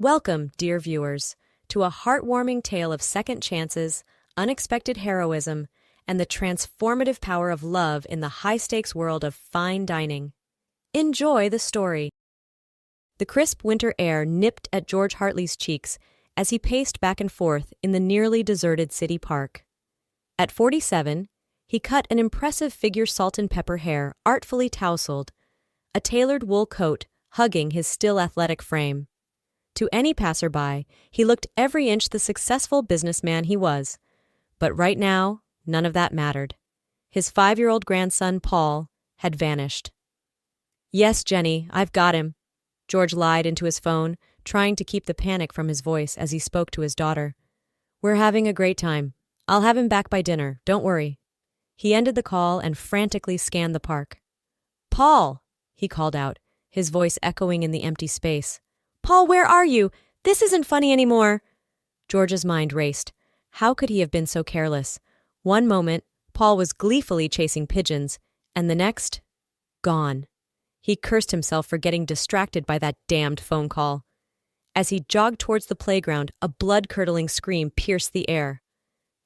Welcome, dear viewers, to a heartwarming tale of second chances, unexpected heroism, and the transformative power of love in the high-stakes world of fine dining. Enjoy the story. The crisp winter air nipped at George Hartley's cheeks as he paced back and forth in the nearly deserted city park. At 47, he cut an impressive figure salt and pepper hair artfully tousled, a tailored wool coat hugging his still athletic frame. To any passerby, he looked every inch the successful businessman he was. But right now, none of that mattered. His 5-year-old grandson, Paul, had vanished. "Yes, Jenny, I've got him," George lied into his phone, trying to keep the panic from his voice as he spoke to his daughter. "We're having a great time. I'll have him back by dinner, don't worry." He ended the call and frantically scanned the park. "Paul!" he called out, his voice echoing in the empty space. "Paul, where are you? This isn't funny anymore." George's mind raced. How could he have been so careless? One moment, Paul was gleefully chasing pigeons, and the next, gone. He cursed himself for getting distracted by that damned phone call. As he jogged towards the playground, a blood-curdling scream pierced the air.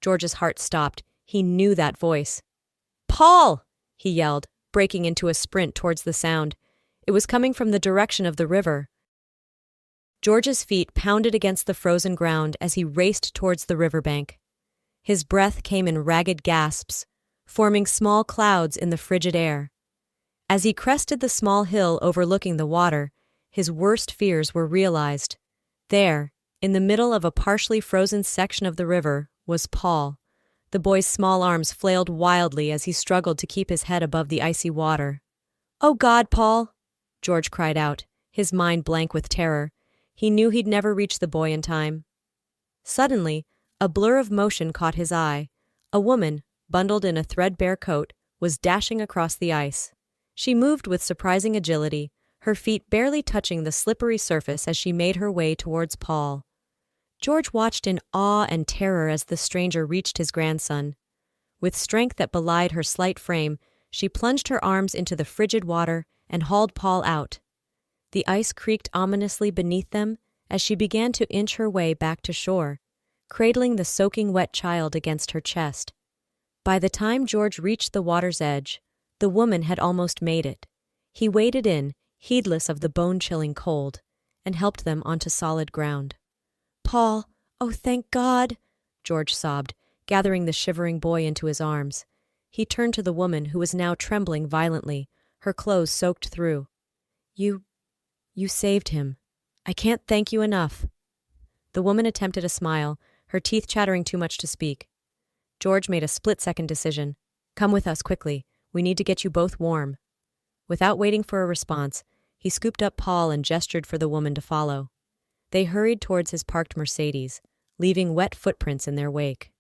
George's heart stopped. He knew that voice. "Paul!" he yelled, breaking into a sprint towards the sound. It was coming from the direction of the river. George's feet pounded against the frozen ground as he raced towards the riverbank. His breath came in ragged gasps, forming small clouds in the frigid air. As he crested the small hill overlooking the water, his worst fears were realized. There, in the middle of a partially frozen section of the river, was Paul. The boy's small arms flailed wildly as he struggled to keep his head above the icy water. "Oh God, Paul!" George cried out, his mind blank with terror. He knew he'd never reach the boy in time. Suddenly, a blur of motion caught his eye. A woman, bundled in a threadbare coat, was dashing across the ice. She moved with surprising agility, her feet barely touching the slippery surface as she made her way towards Paul. George watched in awe and terror as the stranger reached his grandson. With strength that belied her slight frame, she plunged her arms into the frigid water and hauled Paul out. The ice creaked ominously beneath them as she began to inch her way back to shore, cradling the soaking wet child against her chest. By the time George reached the water's edge, the woman had almost made it. He waded in, heedless of the bone-chilling cold, and helped them onto solid ground. "Paul, oh thank God!" George sobbed, gathering the shivering boy into his arms. He turned to the woman who was now trembling violently, her clothes soaked through. You saved him. I can't thank you enough." The woman attempted a smile, her teeth chattering too much to speak. George made a split-second decision. "Come with us quickly. We need to get you both warm." Without waiting for a response, he scooped up Paul and gestured for the woman to follow. They hurried towards his parked Mercedes, leaving wet footprints in their wake.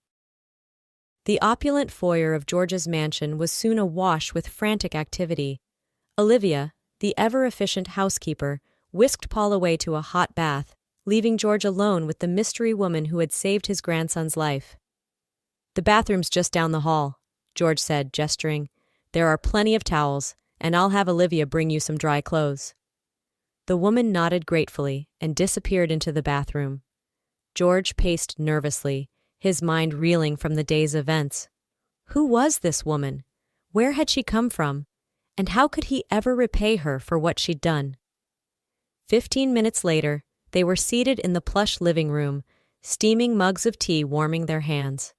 The opulent foyer of George's mansion was soon awash with frantic activity. Olivia, the ever-efficient housekeeper, whisked Paul away to a hot bath, leaving George alone with the mystery woman who had saved his grandson's life. "The bathroom's just down the hall," George said, gesturing. "There are plenty of towels, and I'll have Olivia bring you some dry clothes." The woman nodded gratefully and disappeared into the bathroom. George paced nervously, his mind reeling from the day's events. Who was this woman? Where had she come from? And how could he ever repay her for what she'd done? 15 minutes later, they were seated in the plush living room, steaming mugs of tea warming their hands.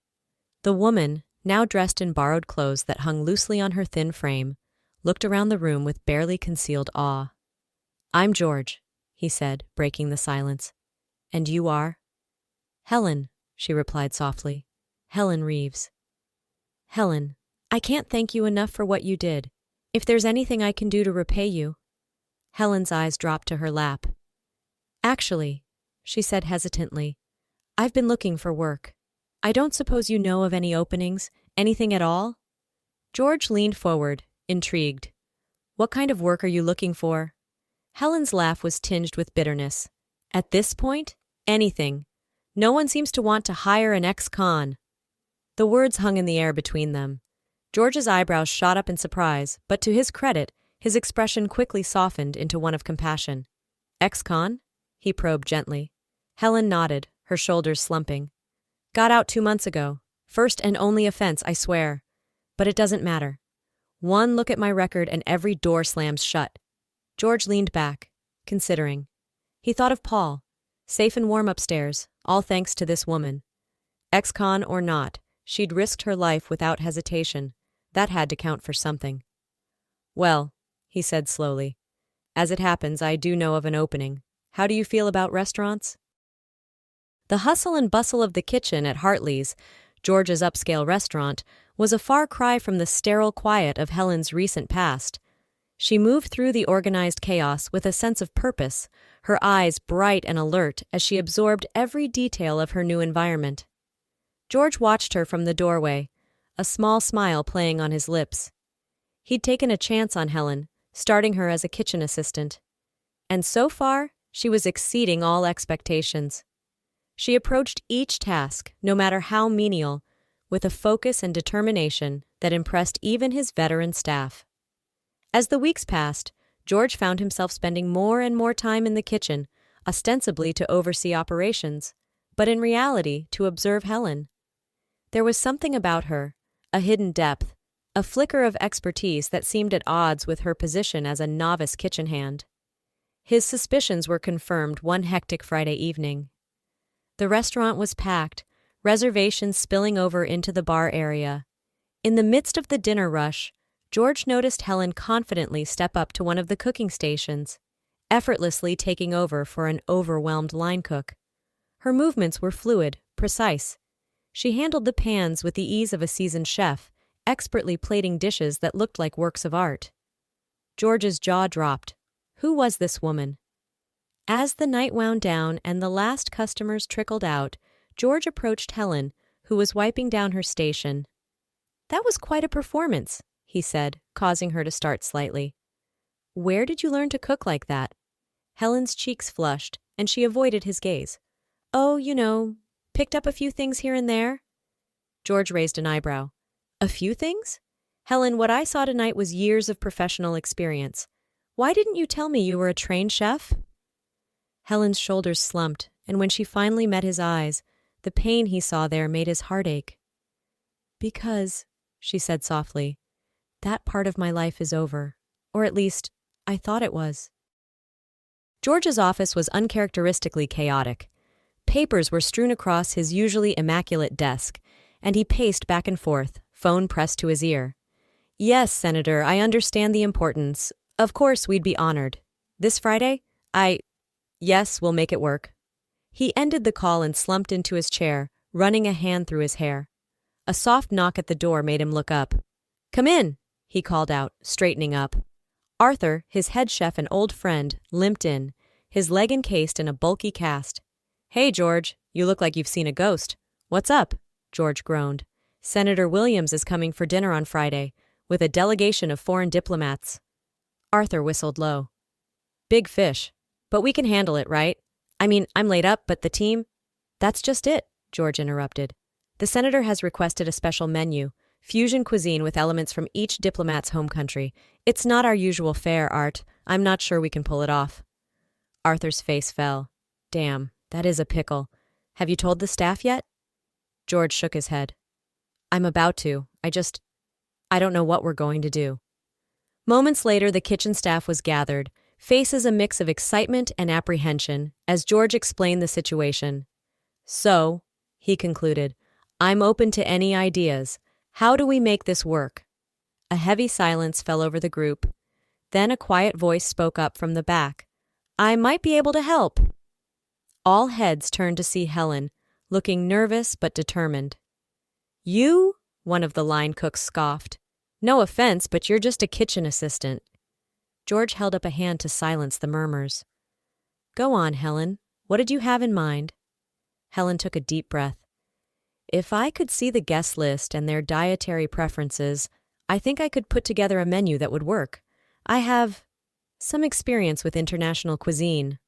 The woman, now dressed in borrowed clothes that hung loosely on her thin frame, looked around the room with barely concealed awe. "I'm George," he said, breaking the silence. "And you are?" "Helen," she replied softly. "Helen Reeves." "Helen, I can't thank you enough for what you did. If there's anything I can do to repay you—" Helen's eyes dropped to her lap. "Actually," she said hesitantly, "I've been looking for work. I don't suppose you know of any openings, anything at all?" George leaned forward, intrigued. "What kind of work are you looking for?" Helen's laugh was tinged with bitterness. "At this point, anything. No one seems to want to hire an ex-con." The words hung in the air between them. George's eyebrows shot up in surprise, but to his credit, his expression quickly softened into one of compassion. "Ex-con?" he probed gently. Helen nodded, her shoulders slumping. Got out 2 months ago. First and only offense, I swear. But it doesn't matter. One look at my record and every door slams shut. George leaned back, considering. He thought of Paul, safe and warm upstairs, all thanks to this woman. Ex-con or not, she'd risked her life without hesitation. That had to count for something. Well, he said slowly, as it happens, I do know of an opening. How do you feel about restaurants? The hustle and bustle of the kitchen at Hartley's, George's upscale restaurant, was a far cry from the sterile quiet of Helen's recent past. She moved through the organized chaos with a sense of purpose, her eyes bright and alert as she absorbed every detail of her new environment. George watched her from the doorway, a small smile playing on his lips. He'd taken a chance on Helen, starting her as a kitchen assistant. And so far, she was exceeding all expectations. She approached each task, no matter how menial, with a focus and determination that impressed even his veteran staff. As the weeks passed, George found himself spending more and more time in the kitchen, ostensibly to oversee operations, but in reality to observe Helen. There was something about her, a hidden depth, a flicker of expertise that seemed at odds with her position as a novice kitchen hand. His suspicions were confirmed one hectic Friday evening. The restaurant was packed, reservations spilling over into the bar area. In the midst of the dinner rush, George noticed Helen confidently step up to one of the cooking stations, effortlessly taking over for an overwhelmed line cook. Her movements were fluid, precise. She handled the pans with the ease of a seasoned chef, expertly plating dishes that looked like works of art. George's jaw dropped. Who was this woman? As the night wound down and the last customers trickled out, George approached Helen, who was wiping down her station. That was quite a performance, he said, causing her to start slightly. Where did you learn to cook like that? Helen's cheeks flushed, and she avoided his gaze. Oh, picked up a few things here and there. George raised an eyebrow. A few things? Helen, what I saw tonight was years of professional experience. Why didn't you tell me you were a trained chef? Helen's shoulders slumped, and when she finally met his eyes, the pain he saw there made his heart ache. Because, she said softly, that part of my life is over. Or at least, I thought it was. George's office was uncharacteristically chaotic. Papers were strewn across his usually immaculate desk, and he paced back and forth, phone pressed to his ear. Yes, Senator, I understand the importance. Of course, we'd be honored. This Friday? Yes, we'll make it work. He ended the call and slumped into his chair, running a hand through his hair. A soft knock at the door made him look up. Come in, he called out, straightening up. Arthur, his head chef and old friend, limped in, his leg encased in a bulky cast. Hey, George, you look like you've seen a ghost. What's up? George groaned. Senator Williams is coming for dinner on Friday, with a delegation of foreign diplomats. Arthur whistled low. Big fish. But we can handle it, right? I'm laid up, but the team? That's just it, George interrupted. The senator has requested a special menu, fusion cuisine with elements from each diplomat's home country. It's not our usual fare, Art. I'm not sure we can pull it off. Arthur's face fell. Damn, that is a pickle. Have you told the staff yet? George shook his head. I'm about to. I don't know what we're going to do. Moments later, the kitchen staff was gathered, faces a mix of excitement and apprehension, as George explained the situation. So, he concluded, I'm open to any ideas. How do we make this work? A heavy silence fell over the group. Then a quiet voice spoke up from the back. I might be able to help. All heads turned to see Helen, looking nervous but determined. You? One of the line cooks scoffed. No offense, but you're just a kitchen assistant. George held up a hand to silence the murmurs. Go on, Helen. What did you have in mind? Helen took a deep breath. If I could see the guest list and their dietary preferences, I think I could put together a menu that would work. I have some experience with international cuisine.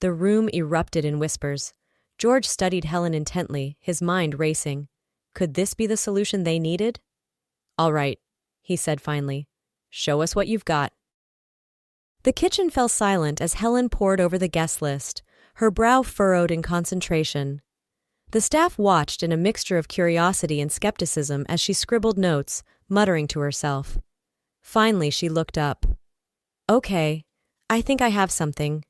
The room erupted in whispers. George studied Helen intently, his mind racing. Could this be the solution they needed? All right, he said finally. Show us what you've got. The kitchen fell silent as Helen pored over the guest list, her brow furrowed in concentration. The staff watched in a mixture of curiosity and skepticism as she scribbled notes, muttering to herself. Finally, she looked up. "Okay, I think I have something."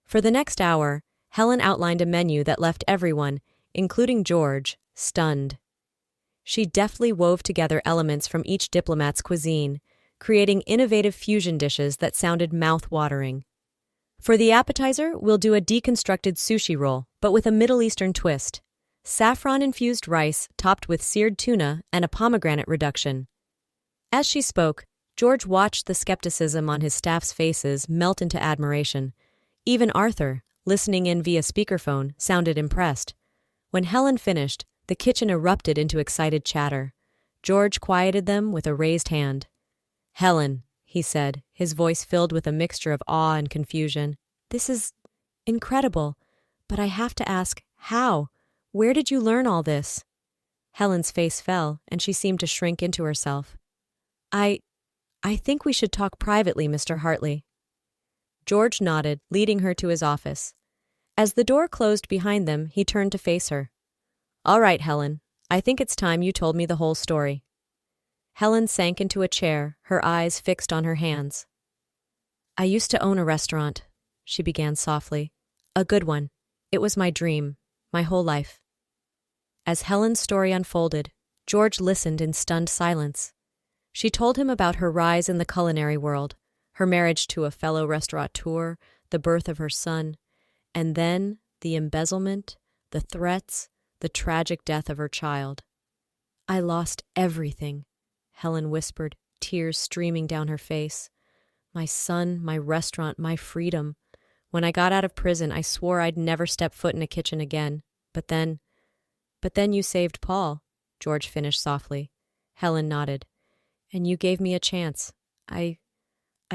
For the next hour, Helen outlined a menu that left everyone, including George, stunned. She deftly wove together elements from each diplomat's cuisine, creating innovative fusion dishes that sounded mouth-watering. For the appetizer, we'll do a deconstructed sushi roll, but with a Middle Eastern twist. Saffron-infused rice topped with seared tuna and a pomegranate reduction. As she spoke, George watched the skepticism on his staff's faces melt into admiration. Even Arthur, listening in via speakerphone, sounded impressed. When Helen finished, the kitchen erupted into excited chatter. George quieted them with a raised hand. "Helen," he said, his voice filled with a mixture of awe and confusion. "This is incredible, but I have to ask, how? Where did you learn all this?" Helen's face fell, and she seemed to shrink into herself. I think we should talk privately, Mr. Hartley." George nodded, leading her to his office. As the door closed behind them, he turned to face her. "All right, Helen. I think it's time you told me the whole story." Helen sank into a chair, her eyes fixed on her hands. "I used to own a restaurant," she began softly. "A good one. It was my dream, my whole life." As Helen's story unfolded, George listened in stunned silence. She told him about her rise in the culinary world, her marriage to a fellow restaurateur, the birth of her son, and then the embezzlement, the threats, the tragic death of her child. "I lost everything," Helen whispered, tears streaming down her face. "My son, my restaurant, my freedom. When I got out of prison, I swore I'd never step foot in a kitchen again. But then you saved Paul," George finished softly. Helen nodded. "And you gave me a chance. I'd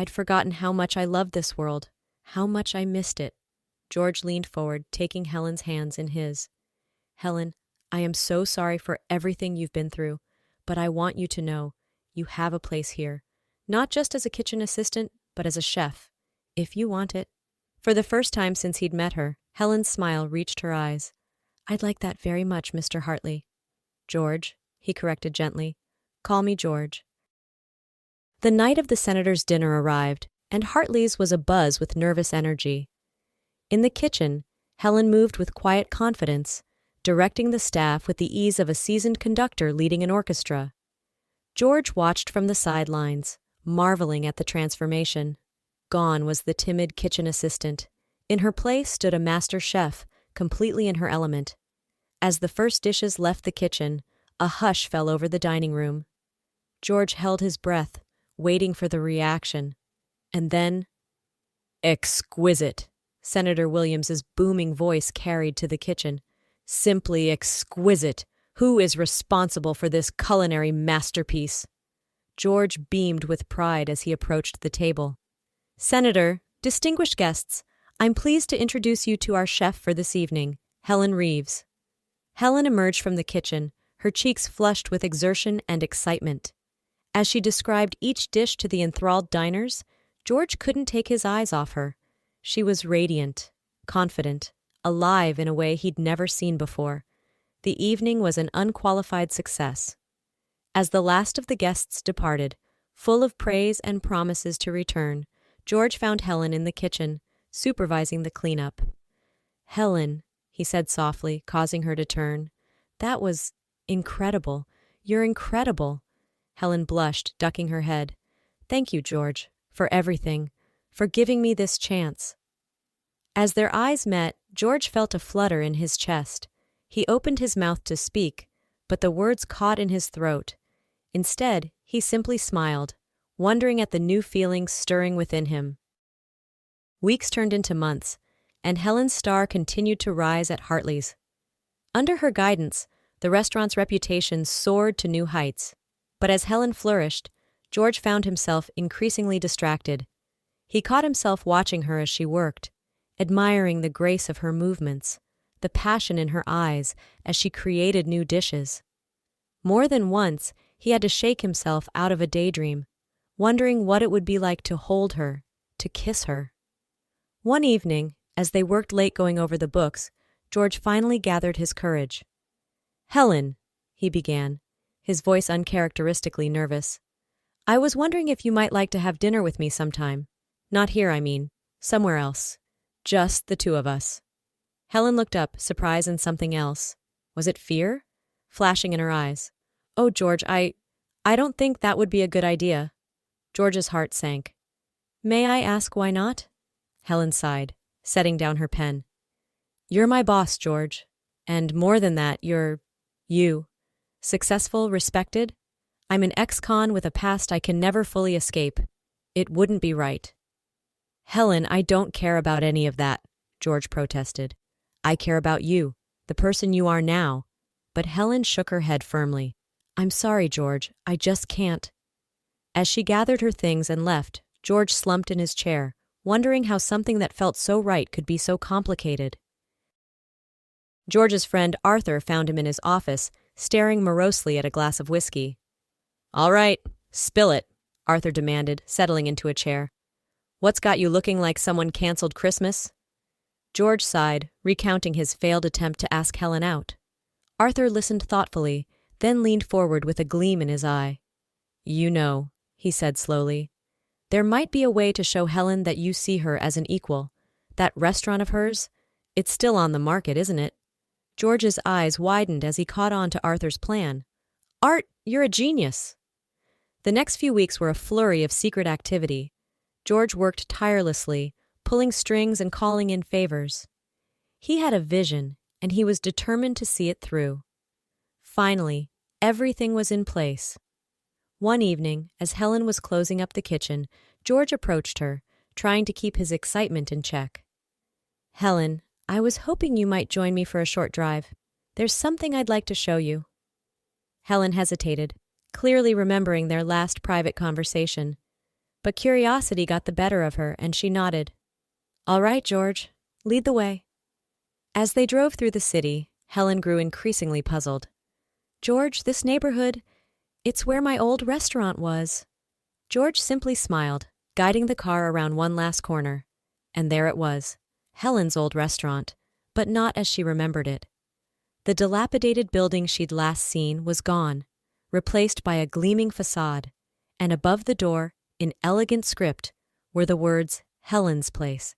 forgotten how much I loved this world, how much I missed it." George leaned forward, taking Helen's hands in his. "Helen, I am so sorry for everything you've been through, but I want you to know you have a place here, not just as a kitchen assistant, but as a chef, if you want it." For the first time since he'd met her, Helen's smile reached her eyes. "I'd like that very much, Mr. Hartley." "George," he corrected gently. "Call me George." The night of the senator's dinner arrived, and Hartley's was abuzz with nervous energy. In the kitchen, Helen moved with quiet confidence, directing the staff with the ease of a seasoned conductor leading an orchestra. George watched from the sidelines, marveling at the transformation. Gone was the timid kitchen assistant. In her place stood a master chef, completely in her element. As the first dishes left the kitchen, a hush fell over the dining room. George held his breath, waiting for the reaction. And then, "Exquisite," Senator Williams's booming voice carried to the kitchen. "Simply exquisite. Who is responsible for this culinary masterpiece?" George beamed with pride as he approached the table. "Senator, distinguished guests, I'm pleased to introduce you to our chef for this evening, Helen Reeves." Helen emerged from the kitchen, her cheeks flushed with exertion and excitement. As she described each dish to the enthralled diners, George couldn't take his eyes off her. She was radiant, confident, alive in a way he'd never seen before. The evening was an unqualified success. As the last of the guests departed, full of praise and promises to return, George found Helen in the kitchen, supervising the cleanup. "Helen," he said softly, causing her to turn. "That was incredible. You're incredible." Helen blushed, ducking her head. "Thank you, George, for everything, for giving me this chance." As their eyes met, George felt a flutter in his chest. He opened his mouth to speak, but the words caught in his throat. Instead, he simply smiled, wondering at the new feelings stirring within him. Weeks turned into months, and Helen's star continued to rise at Hartley's. Under her guidance, the restaurant's reputation soared to new heights. But as Helen flourished, George found himself increasingly distracted. He caught himself watching her as she worked, admiring the grace of her movements, the passion in her eyes as she created new dishes. More than once, he had to shake himself out of a daydream, wondering what it would be like to hold her, to kiss her. One evening, as they worked late going over the books, George finally gathered his courage. "Helen," he began, his voice uncharacteristically nervous, "I was wondering if you might like to have dinner with me sometime. Not here, I mean. Somewhere else. Just the two of us." Helen looked up, surprise and something else. Was it fear? Flashing in her eyes. "Oh, George, I don't think that would be a good idea." George's heart sank. "May I ask why not?" Helen sighed, setting down her pen. "You're my boss, George. And more than that, you. Successful, respected. I'm an ex-con with a past I can never fully escape. It wouldn't be right." "Helen, I don't care about any of that," George protested. "I care about you, the person you are now." But Helen shook her head firmly. "I'm sorry, George, I just can't." As she gathered her things and left, George slumped in his chair, wondering how something that felt so right could be so complicated. George's friend Arthur found him in his office, staring morosely at a glass of whiskey. "All right, spill it," Arthur demanded, settling into a chair. "What's got you looking like someone canceled Christmas?" George sighed, recounting his failed attempt to ask Helen out. Arthur listened thoughtfully, then leaned forward with a gleam in his eye. "You know," he said slowly, "there might be a way to show Helen that you see her as an equal. That restaurant of hers, it's still on the market, isn't it?" George's eyes widened as he caught on to Arthur's plan. "Art, you're a genius!" The next few weeks were a flurry of secret activity. George worked tirelessly, pulling strings and calling in favors. He had a vision, and he was determined to see it through. Finally, everything was in place. One evening, as Helen was closing up the kitchen, George approached her, trying to keep his excitement in check. "Helen, I was hoping you might join me for a short drive. There's something I'd like to show you." Helen hesitated, clearly remembering their last private conversation. But curiosity got the better of her, and she nodded. "All right, George, lead the way." As they drove through the city, Helen grew increasingly puzzled. "George, this neighborhood, it's where my old restaurant was." George simply smiled, guiding the car around one last corner. And there it was, Helen's old restaurant, but not as she remembered it. The dilapidated building she'd last seen was gone, replaced by a gleaming facade, and above the door, in elegant script, were the words, "Helen's Place."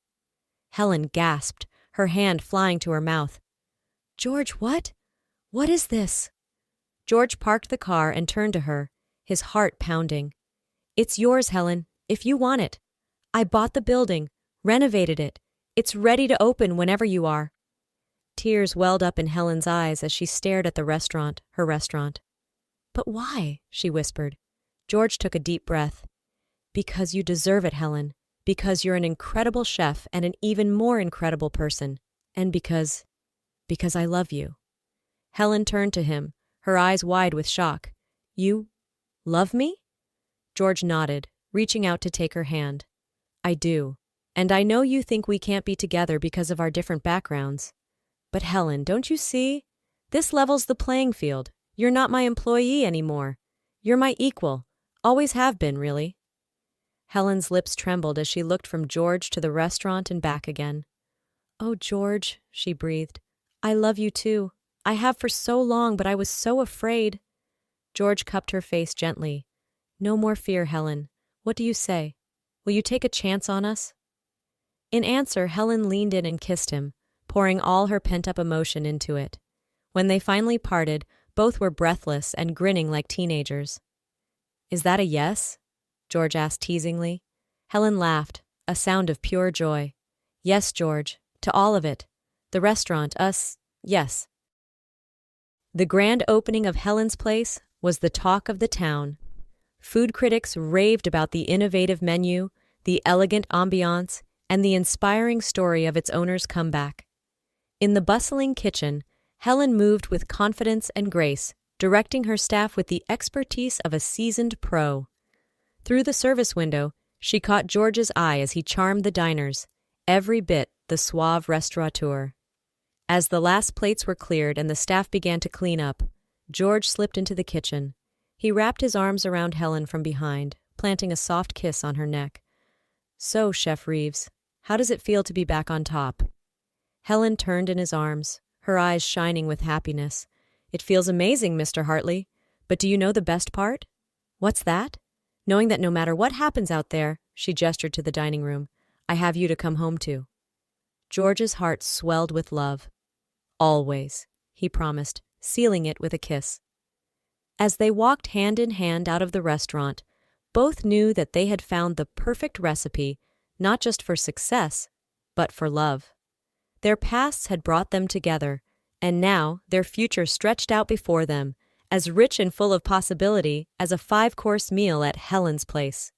Helen gasped, her hand flying to her mouth. "George, what? What is this?" George parked the car and turned to her, his heart pounding. "It's yours, Helen, if you want it. I bought the building, renovated it. It's ready to open whenever you are." Tears welled up in Helen's eyes as she stared at the restaurant, her restaurant. "But why?" she whispered. George took a deep breath. "Because you deserve it, Helen. Because you're an incredible chef and an even more incredible person. And because I love you." Helen turned to him, her eyes wide with shock. "You love me?" George nodded, reaching out to take her hand. "I do. And I know you think we can't be together because of our different backgrounds. But Helen, don't you see? This levels the playing field. You're not my employee anymore. You're my equal. Always have been, really." Helen's lips trembled as she looked from George to the restaurant and back again. "Oh, George," she breathed. "I love you too. I have for so long, but I was so afraid." George cupped her face gently. "No more fear, Helen. What do you say? Will you take a chance on us?" In answer, Helen leaned in and kissed him, pouring all her pent-up emotion into it. When they finally parted, both were breathless and grinning like teenagers. "Is that a yes?" George asked teasingly. Helen laughed, a sound of pure joy. "Yes, George, to all of it. The restaurant, us, yes." The grand opening of Helen's Place was the talk of the town. Food critics raved about the innovative menu, the elegant ambiance, and the inspiring story of its owner's comeback. In the bustling kitchen, Helen moved with confidence and grace, directing her staff with the expertise of a seasoned pro. Through the service window, she caught George's eye as he charmed the diners, every bit the suave restaurateur. As the last plates were cleared and the staff began to clean up, George slipped into the kitchen. He wrapped his arms around Helen from behind, planting a soft kiss on her neck. "So, Chef Reeves, how does it feel to be back on top?" Helen turned in his arms, her eyes shining with happiness. "It feels amazing, Mr. Hartley. But do you know the best part?" "What's that?" "Knowing that no matter what happens out there," she gestured to the dining room, "I have you to come home to." George's heart swelled with love. "Always," he promised, sealing it with a kiss. As they walked hand in hand out of the restaurant, both knew that they had found the perfect recipe, not just for success, but for love. Their pasts had brought them together, and now their future stretched out before them, as rich and full of possibility as a 5-course meal at Helen's place.